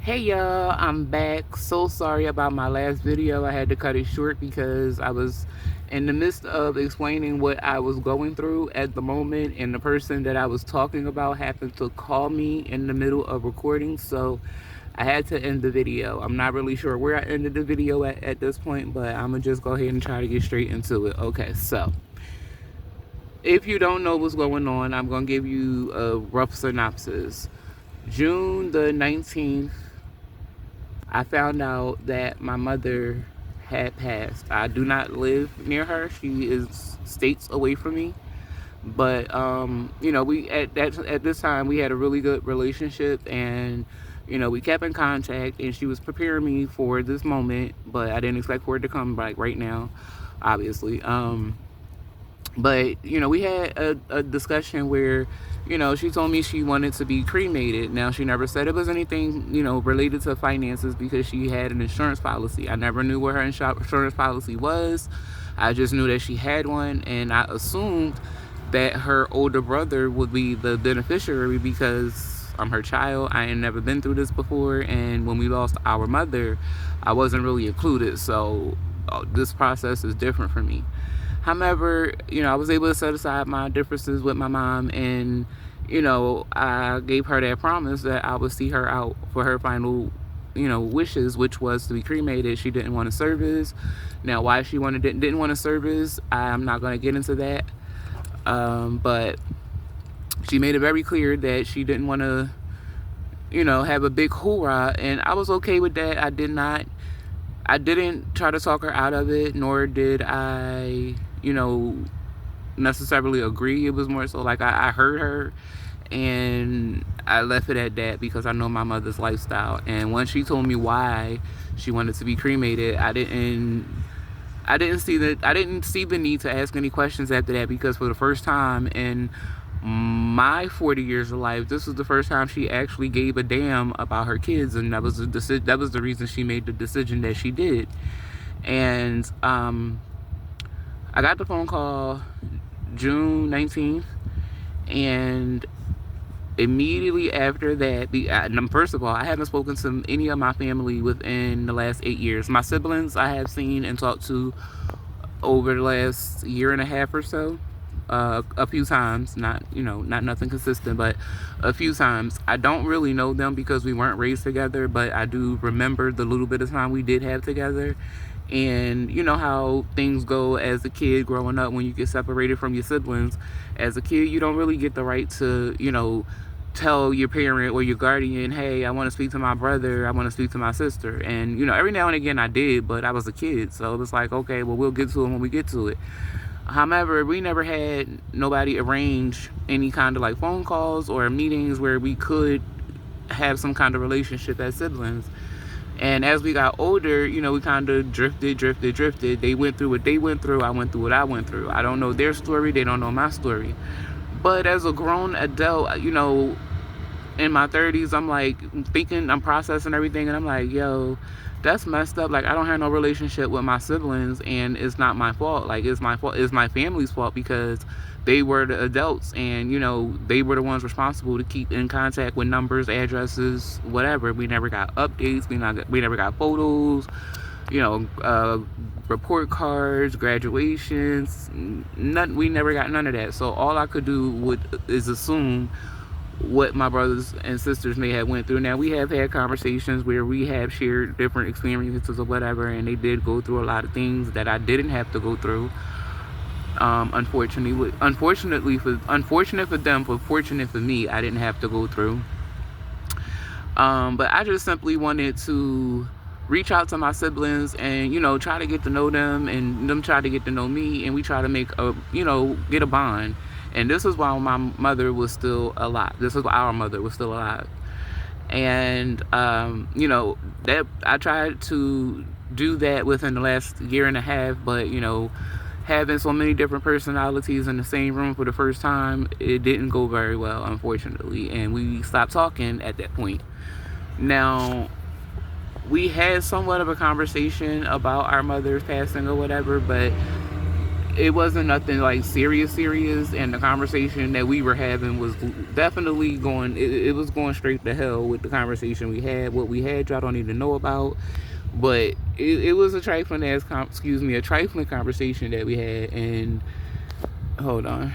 Hey y'all, I'm back. So sorry about my last video. I had to cut it short because I was in the midst of explaining what I was going through at the moment, and the person that I was talking about happened to call me in the middle of recording, so I had to end the video. I'm not really sure where I ended the video at this point, but I'm gonna just go ahead and try to get straight into it. Okay, so if you don't know what's going on, I'm gonna give you a rough synopsis. June the 19th, I found out that my mother had passed. I do not live near her. She is states away from me. But we at this time we had a really good relationship, and we kept in contact, and she was preparing me for this moment, but I didn't expect for it to come like right now, obviously. But we had a discussion where she told me she wanted to be cremated. Now, she never said it was anything related to finances, because she had an insurance policy. I never knew what her insurance policy was. I just knew that she had one, and I assumed that her older brother would be the beneficiary because I'm her child. I ain't never been through this before, and when we lost our mother, I wasn't really included, so this process is different for me. However, I was able to set aside my differences with my mom, and I gave her that promise that I would see her out for her final wishes, which was to be cremated. She didn't want a service. Now, why she didn't want a service, I'm not going to get into that. But she made it very clear that she didn't want to have a big hoorah, and I was okay with that. I didn't try to talk her out of it, nor did I necessarily agree. It was more so like I heard her, and I left it at that because I know my mother's lifestyle. And once she told me why she wanted to be cremated, I didn't see the need to ask any questions after that, because for the first time in my 40 years of life, this was the first time she actually gave a damn about her kids, and that was the reason she made the decision that she did. And I got the phone call June 19th, and immediately after that, first of all, I haven't spoken to any of my family within the last 8 years. My siblings I have seen and talked to over the last year and a half or so. A few times, not nothing consistent, but a few times. I don't really know them because we weren't raised together, but I do remember the little bit of time we did have together. And you know how things go as a kid growing up when you get separated from your siblings. As a kid, you don't really get the right to tell your parent or your guardian, hey, I want to speak to my brother, I want to speak to my sister. And every now and again I did, but I was a kid, so it was like, okay, well, we'll get to it when we get to it. However, we never had nobody arrange any kind of like phone calls or meetings where we could have some kind of relationship as siblings. And as we got older, we kind of drifted. They went through what they went through. I went through what I went through. I don't know their story. They don't know my story. But as a grown adult, in my 30s, I'm like thinking, I'm processing everything, and I'm like, yo, that's messed up. Like, I don't have no relationship with my siblings, and it's not my fault. Like, it's my fault. It's my family's fault, because they were the adults, and they were the ones responsible to keep in contact with numbers, addresses, whatever. We never got updates. We never got photos. Report cards, graduations. None. We never got none of that. So all I could do is assume what my brothers and sisters may have went through. Now, we have had conversations where we have shared different experiences or whatever, and they did go through a lot of things that I didn't have to go through. Unfortunate for them, but fortunate for me, I didn't have to go through. But I just simply wanted to reach out to my siblings and try to get to know them, and them try to get to know me, and we try to make get a bond. And this is while my mother was still alive. This is while our mother was still alive. And that I tried to do that within the last year and a half, but having so many different personalities in the same room for the first time, it didn't go very well, unfortunately, and we stopped talking at that point. Now, we had somewhat of a conversation about our mother's passing or whatever, but it wasn't nothing like serious, and the conversation that we were having was definitely going. It was going straight to hell with the conversation we had. What we had, y'all don't even know about. But it was a trifling conversation that we had. And hold on.